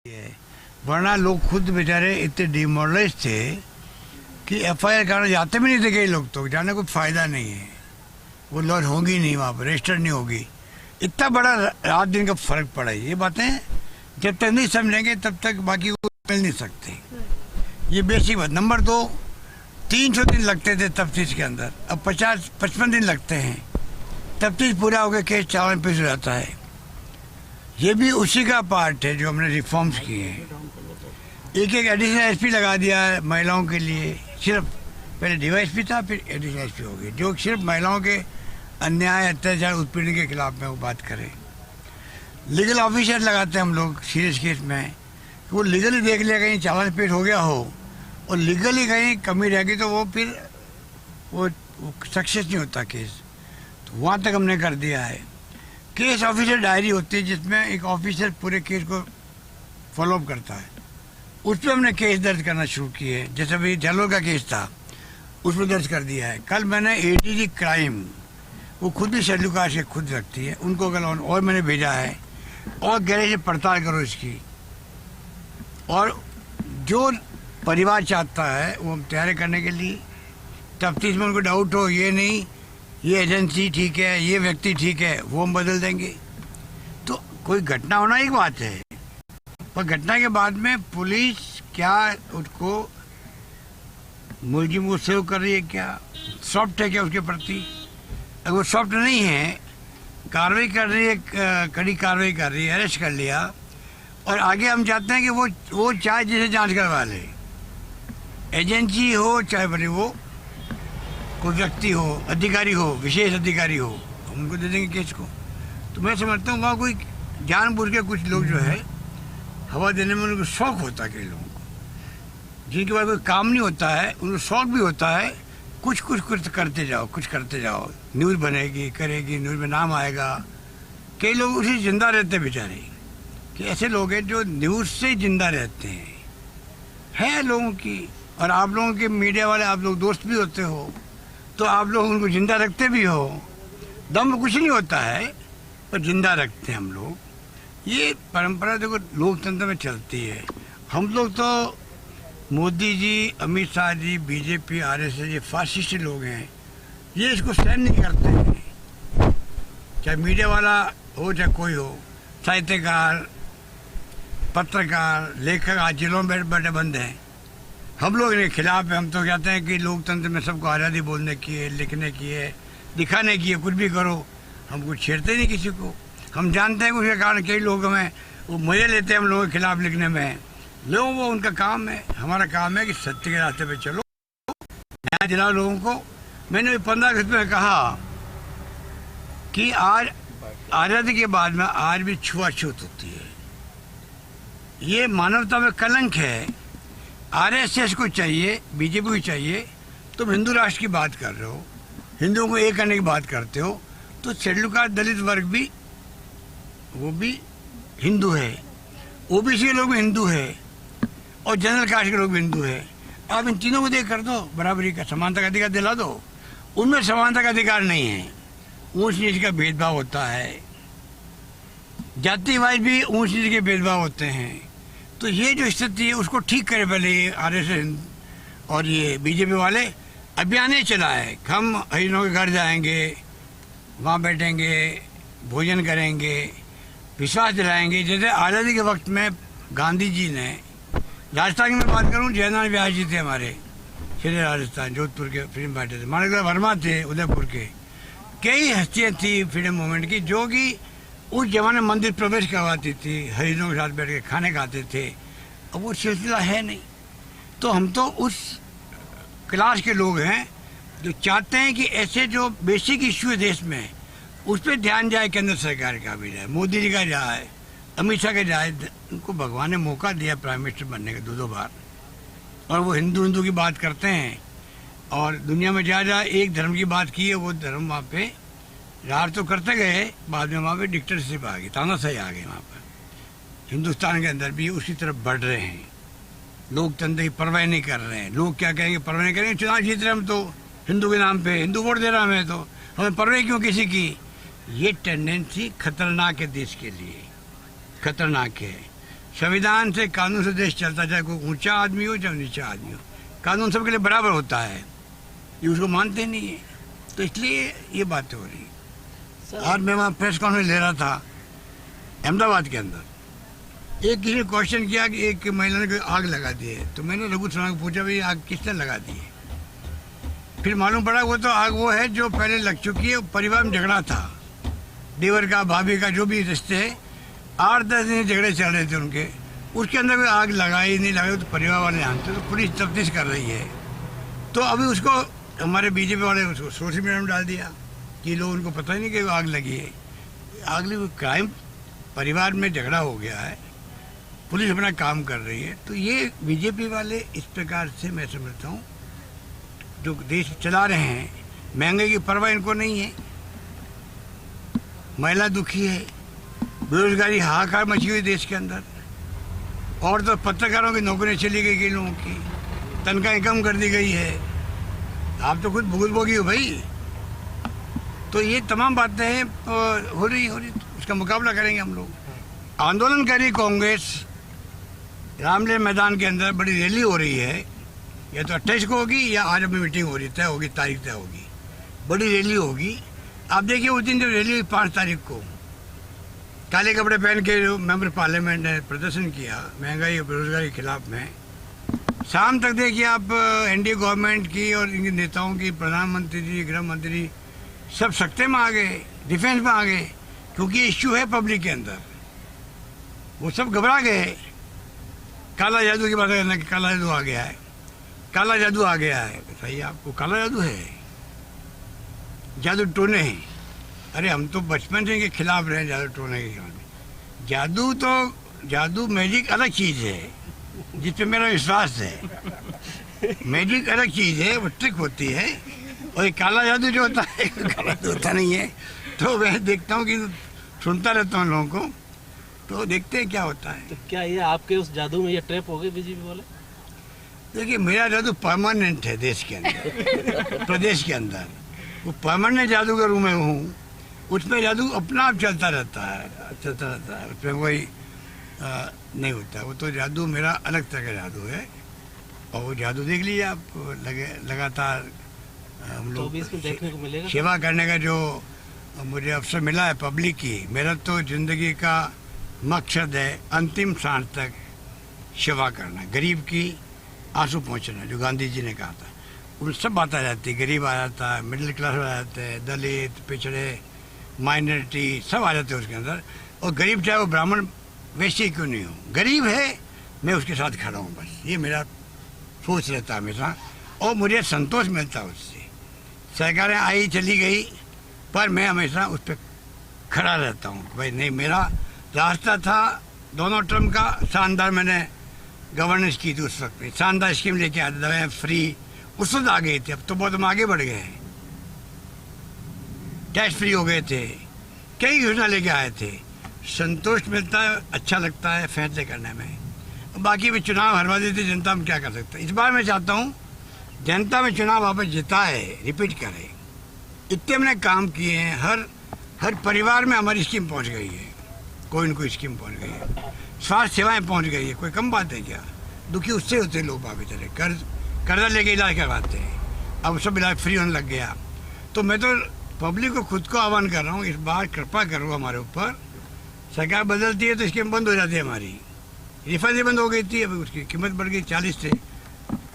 है। वरना लोग खुद बेचारे इतने डिमोरलाइज थे कि एफआईआर कराने जाते भी नहीं थे कई लोग, तो जाने कोई फ़ायदा नहीं है, वो लॉज होगी नहीं, वहाँ पर रजिस्टर नहीं होगी। इतना बड़ा रात दिन का फ़र्क पड़ा है। ये बातें जब तक नहीं समझेंगे तब तक बाकी को मिल नहीं सकती। ये बेसिक बात। नंबर 2, 300 दिन लगते थे तफ्तीश के अंदर, अब 50-55 दिन लगते हैं। तफ्तीश पूरा होकर केस चालान पेश हो जाता है। ये भी उसी का पार्ट है जो हमने रिफॉर्म्स किए हैं। एक एडिशनल एसपी लगा दिया है महिलाओं के लिए, सिर्फ पहले डीवाईएसपी था, फिर एडिशनल एसपी हो गई, जो सिर्फ महिलाओं के अन्याय, अत्याचार, उत्पीड़न के खिलाफ में वो बात करें। लीगल ऑफिसर लगाते हैं हम लोग सीरियस केस में, वो लीगली देख लिया कहीं चालान पेश हो गया हो और लीगली कहीं कमी रहेगी तो वो फिर वो सक्सेस नहीं होता केस, तो वहाँ तक हमने कर दिया है। केस ऑफिसर डायरी होती है जिसमें एक ऑफिसर पूरे केस को फॉलोअप करता है, उस पर हमने केस दर्ज करना शुरू किए। जैसे अभी जालोर का केस था उस पर दर्ज कर दिया है। कल मैंने एडीजी क्राइम, वो खुद भी शेड्यूल कास्ट से खुद रखती है, उनको कल और मैंने भेजा है और गहरे से पड़ताल करो इसकी, और जो परिवार चाहता है वो हम तैयारी करने के लिए। तफ्तीश में उनको डाउट हो, ये नहीं ये एजेंसी ठीक है, ये व्यक्ति ठीक है, वो हम बदल देंगे। तो कोई घटना होना एक बात है, पर घटना के बाद में पुलिस क्या उसको मुलजिम को सेव कर रही है, क्या सॉफ्ट है क्या उसके प्रति। अगर वो सॉफ्ट नहीं है, कार्रवाई कर रही है, कड़ी कार्रवाई कर रही है, अरेस्ट कर लिया, और आगे हम चाहते हैं कि वो चाहे जिसे जांच करवा ले, एजेंसी हो चाहे बड़े वो कोई व्यक्ति हो, अधिकारी हो, विशेष अधिकारी हो, हम उनको दे देंगे केस को। तो मैं समझता हूँ वहाँ कोई जानबूझ के कुछ लोग जो है हवा देने में उनको शौक होता है। कई लोगों को जिनके पास कोई काम नहीं होता है उनको शौक भी होता है, कुछ करते जाओ, कुछ करते जाओ, न्यूज़ बनेगी, करेगी, न्यूज़ में नाम आएगा। कई लोग उसी जिंदा रहते बेचारे, कि ऐसे लोग हैं जो न्यूज़ से जिंदा रहते हैं लोगों की। और आप लोगों के मीडिया वाले, आप लोग दोस्त भी होते हो, तो आप लोग उनको जिंदा रखते भी हो। दम कुछ नहीं होता है पर जिंदा रखते हैं हम लोग। ये परंपरा देखो लोकतंत्र में चलती है। हम लोग तो मोदी जी, अमित शाह जी, बीजेपी, आरएसएस, ये फासिस्ट लोग हैं, ये इसको सहन नहीं करते हैं। चाहे मीडिया वाला हो चाहे कोई हो, साहित्यकार, पत्रकार, लेखक आज जेलों में बैठे बंद हैं। हम लोग इनके खिलाफ है। हम तो कहते हैं कि लोकतंत्र में सबको आज़ादी बोलने की है, लिखने की है, दिखाने की है, कुछ भी करो, हम कुछ छेड़ते नहीं किसी को। हम जानते हैं कि उसके कारण कई लोग हमें वो मजे लेते हैं हम लोगों के खिलाफ लिखने में। लोगों वो उनका काम है, हमारा काम है कि सत्य के रास्ते पे चलो, न्याय दिलाओ लोगों को। मैंने 15 अगस्त में कहा कि आज आज़ादी के बाद में आज भी छुआछूत होती है, ये मानवता में कलंक है। आरएसएस को चाहिए, बीजेपी को चाहिए, तुम हिंदू राष्ट्र की बात कर रहे हो, हिंदुओं को एक करने की बात करते हो, तो शेड्यूल कास्ट दलित वर्ग भी वो भी हिंदू है, ओबीसी के लोग भी हिंदू है, और जनरल कास्ट के लोग भी हिंदू है। आप इन तीनों को देख कर दो, बराबरी का, समानता का अधिकार दिला दो। उनमें समानता का अधिकार नहीं है, ऊंच नीच का भेदभाव होता है, जाति वाइज भी ऊंच नीच के भेदभाव होते हैं। तो ये जो स्थिति है उसको ठीक करे पहले ये आरएसएस और ये बीजेपी वाले अभियान चलाए। हम हरिजनों के घर जाएंगे, वहाँ बैठेंगे, भोजन करेंगे, विश्वास दिलाएंगे। जैसे आज़ादी के वक्त में गांधी जी ने, राजस्थान की मैं बात करूँ, जयनारायण व्यास जी थे हमारे, शेरे राजस्थान, जोधपुर के फ्रीडम फाइटर थे, माणिकलाल वर्मा थे उदयपुर के। कई हस्तियाँ थी फ्रीडम मूवमेंट की जो कि उस जमाने मंदिर प्रवेश करवाती थी, हरिजनों के साथ बैठ के खाने खाते थे। अब वो सिलसिला है नहीं। तो हम तो उस क्लास के लोग हैं जो चाहते हैं कि ऐसे जो बेसिक इश्यू है देश में उस पर ध्यान जाए, केंद्र सरकार का भी जाए, मोदी जी का जाए, अमित शाह का जाए। उनको भगवान ने मौका दिया प्राइम मिनिस्टर बनने का 2-2 बार, और वो हिंदू की बात करते हैं। और दुनिया में जहाँ एक धर्म की बात की है वो धर्म वहाँ पे राज तो करते गए, बाद में वहाँ पे डिक्टेटरशिप आ गई, तानाशाही आ गई। वहाँ पर हिंदुस्तान के अंदर भी उसी तरफ बढ़ रहे हैं। लोकतंत्र की परवाह नहीं कर रहे हैं। लोग क्या कहेंगे, परवाह नहीं करेंगे, चुनाव जीत रहे हम तो हिंदू के नाम पे, हिंदू वोट दे रहा हमें, तो हमें परवाह क्यों किसी की। ये टेंडेंसी खतरनाक है, देश के लिए खतरनाक है। संविधान से, कानून से देश चलता, चाहे कोई ऊंचा आदमी हो चाहे नीचा आदमी हो, कानून सबके लिए बराबर होता है। ये उसको मानते नहीं है, तो इसलिए ये बातें हो रही। आज मैं वहाँ प्रेस कॉन्फ्रेंस ले रहा था अहमदाबाद के अंदर, एक किसी ने क्वेश्चन किया कि एक महिला ने आग लगा दी है, तो मैंने रघु शर्मा को पूछा भाई आग किसने लगा दी है? फिर मालूम पड़ा वो तो आग वो है जो पहले लग चुकी है, परिवार में झगड़ा था, देवर का भाभी का जो भी रिश्ते है, 8-10 दिन झगड़े चल रहे थे उनके, उसके अंदर कोई आग लगाई नहीं लगाई तो परिवार वाले जानते, तो पुलिस तफ्तीश कर रही है। तो अभी उसको हमारे बीजेपी वाले उसको सोशल मीडिया में डाल दिया कि लोग उनको पता ही नहीं कि आग लगी है। आग लगी, क्राइम, परिवार में झगड़ा हो गया है, पुलिस अपना काम कर रही है। तो ये बीजेपी वाले इस प्रकार से मैं समझता हूँ जो देश चला रहे हैं, महंगाई की परवाह इनको नहीं है, महिला दुखी है, बेरोजगारी हाहाकार मची हुई देश के अंदर, और तो पत्रकारों की नौकरियां चली गई, कई लोगों की तनख्वाहें कम कर दी गई है। आप तो खुद भुगतभोगी हो भाई। तो ये तमाम बातें हो रही उसका मुकाबला करेंगे हम लोग। आंदोलनकारी कांग्रेस रामलीला मैदान के अंदर बड़ी रैली हो रही है, या तो 28 को होगी या आज अभी मीटिंग हो रही, तय होगी, तारीख तय होगी, बड़ी रैली होगी। आप देखिए उस दिन जो रैली हुई 5 तारीख को, काले कपड़े पहन के जो मेंबर पार्लियामेंट ने प्रदर्शन किया महंगाई और बेरोजगारी के खिलाफ में, शाम तक देखिए आप एनडीए गवर्नमेंट की और इनके नेताओं की, प्रधानमंत्री जी, गृह मंत्री सब सत्ते में आ गए, डिफेंस में आ गए, क्योंकि इश्यू है पब्लिक के अंदर। वो सब घबरा गए। काला जादू की बात करना कि काला जादू आ गया है, काला जादू आ गया है। बताइए आपको काला जादू है, जादू टोने हैं। अरे हम तो बचपन से इनके खिलाफ रहे, जादू टोने के खिलाफ। जादू मैजिक अलग चीज़ है जिस पे मेरा विश्वास है। मैजिक अलग चीज़ है, वो ट्रिक होती है, और ये काला जादू जो होता है काला तो होता नहीं है। तो मैं देखता हूँ कि सुनता रहता हूँ लोगों को, तो देखते हैं क्या होता है। तो क्या ये आपके उस जादू में ये ट्रैप हो गए बीजेपी वाले? देखिए मेरा जादू परमानेंट है देश के अंदर, प्रदेश के अंदर। वो परमानेंट जादूगर हूँ मैं हूँ, उसमें जादू अपना आप चलता रहता है, उसमें कोई नहीं होता। वो तो जादू मेरा अलग तरह का जादू है, और वो जादू देख लीजिए आप, लगातार हम लोग देखने को मिलेगा। सेवा करने का जो मुझे अवसर मिला है पब्लिक की, मेरा तो जिंदगी का मकसद है अंतिम सांस तक सेवा करना, गरीब की आंसू पहुँचना, जो गांधी जी ने कहा था। उन सब बात आ जाती है, गरीब आ जाता है, मिडिल क्लास आ जाते हैं, दलित, पिछड़े, माइनॉरिटी सब आ जाते हैं उसके अंदर। और गरीब चाहे वो ब्राह्मण वैसे ही क्यों नहीं हो, गरीब है मैं उसके साथ खड़ा हूँ, बस ये मेरा सोच रहता है हमेशा, और मुझे संतोष मिलता है उससे। सरकारें आई चली गई, पर मैं हमेशा उस पर खड़ा रहता हूँ। भाई नहीं, मेरा रास्ता था डोनाल्ड ट्रम्प का, शानदार मैंने गवर्नेंस की थी उस वक्त, शानदार स्कीम लेके आते, दवाएं फ्री, उस वक्त आ गए थे। अब तो बहुत हम आगे बढ़ गए हैं, टैक्स फ्री हो गए थे, कई योजना लेके आए थे। संतोष मिलता है, अच्छा लगता है फैसले करने में। बाकी में चुनाव हरवा देती जनता, में क्या कर सकते हैं। इस बार मैं चाहता हूँ जनता में चुनाव वापस जिताए, रिपीट करे। इतने हमने काम किए हैं, हर परिवार में हमारी स्कीम पहुँच गई है, कोई न कोई स्कीम पहुँच गई है, स्वास्थ्य सेवाएं पहुँच गई है, कोई कम बात है क्या। दुखी उससे होते हैं लोग, बाबी तरह कर्जा लेके इलाज करवाते हैं, अब सब इलाज फ्री होने लग गया। तो मैं तो पब्लिक को खुद को आह्वान कर रहा हूँ, इस बार कृपा करो हमारे ऊपर। सरकार बदलती है तो स्कीम बंद हो जाती है हमारी, रिफंड बंद हो गई थी, अभी उसकी कीमत बढ़ गई 40 से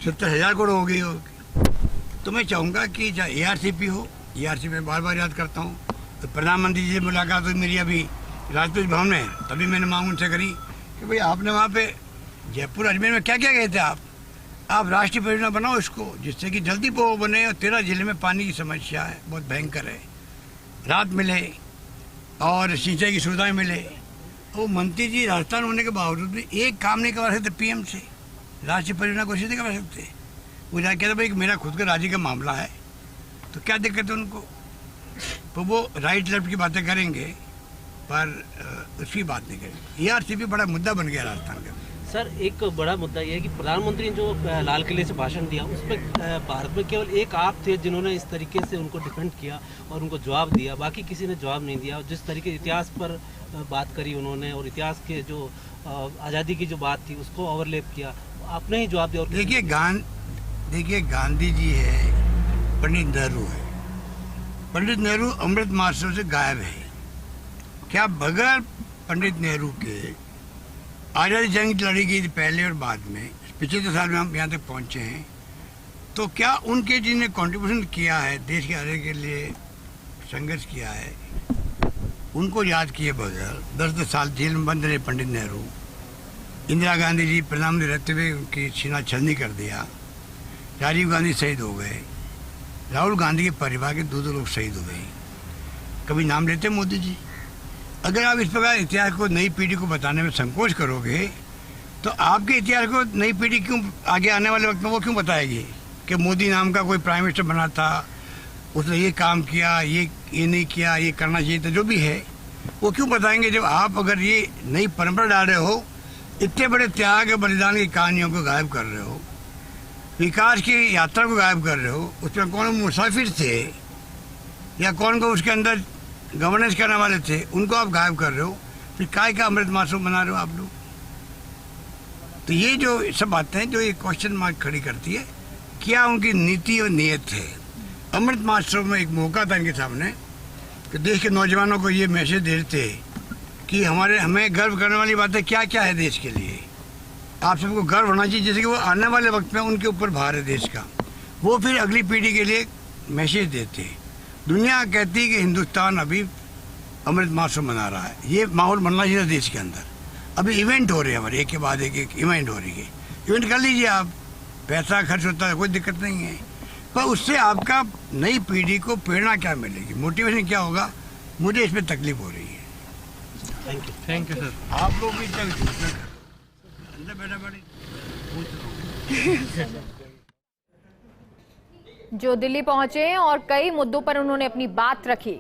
70,000 करोड़ हो गई होगी। तो मैं चाहूँगा कि चाहे ARCP हो, ARCP में बार बार याद करता हूँ, तो प्रधानमंत्री जी से मुलाकात हुई मेरी अभी राजपूत भवन में, तभी मैंने मांग उनसे करी कि भाई आपने वहाँ पे जयपुर अजमेर में क्या क्या गए थे आप राष्ट्रीय परियोजना बनाओ इसको, जिससे कि जल्दी वो बने। और 13 जिले में पानी की समस्या है, बहुत भयंकर है, राहत मिले और सिंचाई की सुविधाएं मिले। वो मंत्री जी राजस्थान होने के बावजूद भी एक काम नहीं करवा सकते PM से, राष्ट्रीय परियोजना कोशिश नहीं करवा सकते। वो जाके कहते भाई मेरा खुद का राज्य का मामला है, तो क्या दिक्कत है उनको। तो वो राइट लेफ्ट की बातें करेंगे पर उसकी बात नहीं करेंगे। ARCP बड़ा मुद्दा बन गया राजस्थान का। सर एक बड़ा मुद्दा ये है कि प्रधानमंत्री ने जो लाल किले से भाषण दिया उस पर भारत में केवल एक आप थे जिन्होंने इस तरीके से उनको डिफेंड किया और उनको जवाब दिया, बाकी किसी ने जवाब नहीं दिया। और जिस तरीके इतिहास पर बात करी उन्होंने और इतिहास के जो आज़ादी की जो बात थी उसको ओवरलैप किया, आपने ही जवाब दिया। और देखिए गांधी जी है, पंडित नेहरू है। पंडित नेहरू अमृत महोत्सव से गायब है। क्या बगैर पंडित नेहरू के आज़ादी जंग लड़ी गई थी पहले और बाद में, पिछले साल में हम यहाँ तक पहुँचे हैं, तो क्या उनके जिन्हें कंट्रीब्यूशन किया है, देश के आज़ादी के लिए संघर्ष किया है, उनको याद किए बगैर 10 साल जेल में बंद रहे पंडित नेहरू। इंदिरा गांधी जी प्रधानमंत्री रहते हुए उनकी सीना छलनी कर दिया। राजीव गांधी शहीद हो गए। राहुल गांधी के परिवार के 2 लोग शहीद हो गए। कभी नाम लेते मोदी जी? अगर आप इस प्रकार इतिहास को नई पीढ़ी को बताने में संकोच करोगे तो आपके इतिहास को नई पीढ़ी क्यों आगे आने वाले वक्त में वो क्यों बताएगी कि मोदी नाम का कोई प्राइम मिनिस्टर बना था, उसने ये काम किया, ये नहीं किया, ये करना चाहिए था, जो भी है वो क्यों बताएंगे जब आप अगर ये नई परंपरा डाल रहे हो, इतने बड़े त्याग और बलिदान की कहानियों को गायब कर रहे हो, विकास की यात्रा को गायब कर रहे हो, उसमें कौन मुसाफिर थे या कौन को उसके अंदर गवर्नेंस करने वाले थे उनको आप गायब कर रहे हो, फिर काय का अमृत महोत्सव मना रहे हो आप लोग? तो ये जो सब बातें हैं जो ये क्वेश्चन मार्क खड़ी करती है, क्या उनकी नीति और नीयत है। अमृत महोत्सव में एक मौका था इनके सामने कि देश के नौजवानों को ये मैसेज देते कि हमें गर्व करने वाली बातें क्या क्या है देश के लिए। आप सबको गर्व होना चाहिए जैसे कि वो आने वाले वक्त में उनके ऊपर भार है देश का, वो फिर अगली पीढ़ी के लिए मैसेज देते। दुनिया कहती है कि हिंदुस्तान अभी अमृत महोत्सव मना रहा है, ये माहौल बनना चाहिए देश के अंदर। अभी इवेंट हो रहे हैं हमारे, एक के बाद एक इवेंट हो रही है, इवेंट कर लीजिए आप, पैसा खर्च होता है, कोई दिक्कत नहीं है, पर उससे आपका नई पीढ़ी को प्रेरणा क्या मिलेगी, मोटिवेशन क्या होगा, मुझे इसमें तकलीफ हो रही है। Thank you sir. आप लोग भी तक अंदर बैठा बैठे पूछ रहा हूँ। जो दिल्ली पहुंचे और कई मुद्दों पर उन्होंने अपनी बात रखी।